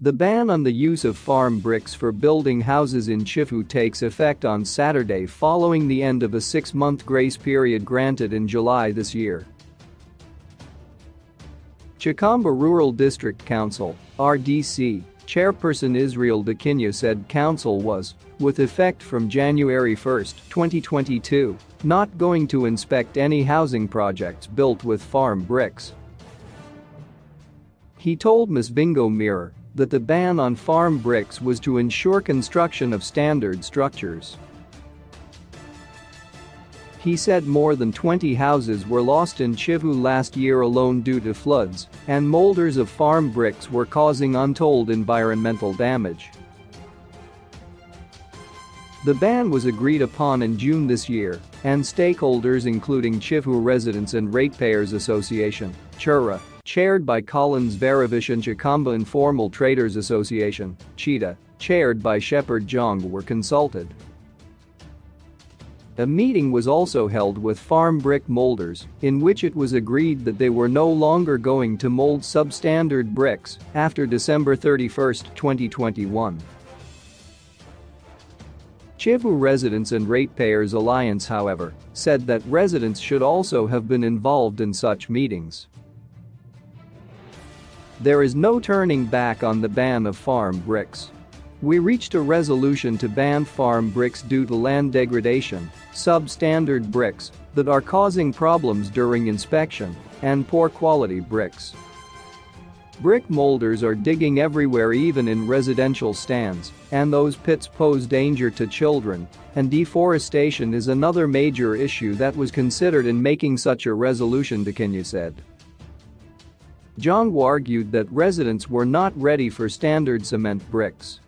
The ban on the use of farm bricks for building houses in Chivhu takes effect on Saturday following the end of a 6-month grace period granted in July this year. Chikamba Rural District Council (RDC) Chairperson Israel Dakinya said council was, with effect from January 1, 2022, not going to inspect any housing projects built with farm bricks. He told Ms. Bingo Mirror that the ban on farm bricks was to ensure construction of standard structures. He said more than 20 houses were lost in Chivhu last year alone due to floods, and molders of farm bricks were causing untold environmental damage. The ban was agreed upon in June this year, and stakeholders including Chivhu Residents and Ratepayers Association, CHURA, chaired by Collins Varavish, and Chikamba Informal Traders Association, CHITA, chaired by Shepherd Jong, were consulted. A meeting was also held with farm brick molders, in which it was agreed that they were no longer going to mold substandard bricks after December 31, 2021. Chivhu Residents and Ratepayers Alliance, however, said that residents should also have been involved in such meetings. There is no turning back on the ban of farm bricks. We reached a resolution to ban farm bricks due to land degradation, substandard bricks that are causing problems during inspection, and poor quality bricks. Brick molders are digging everywhere, even in residential stands, and those pits pose danger to children, and deforestation is another major issue that was considered in making such a resolution, Dakinya said. Jong argued that residents were not ready for standard cement bricks.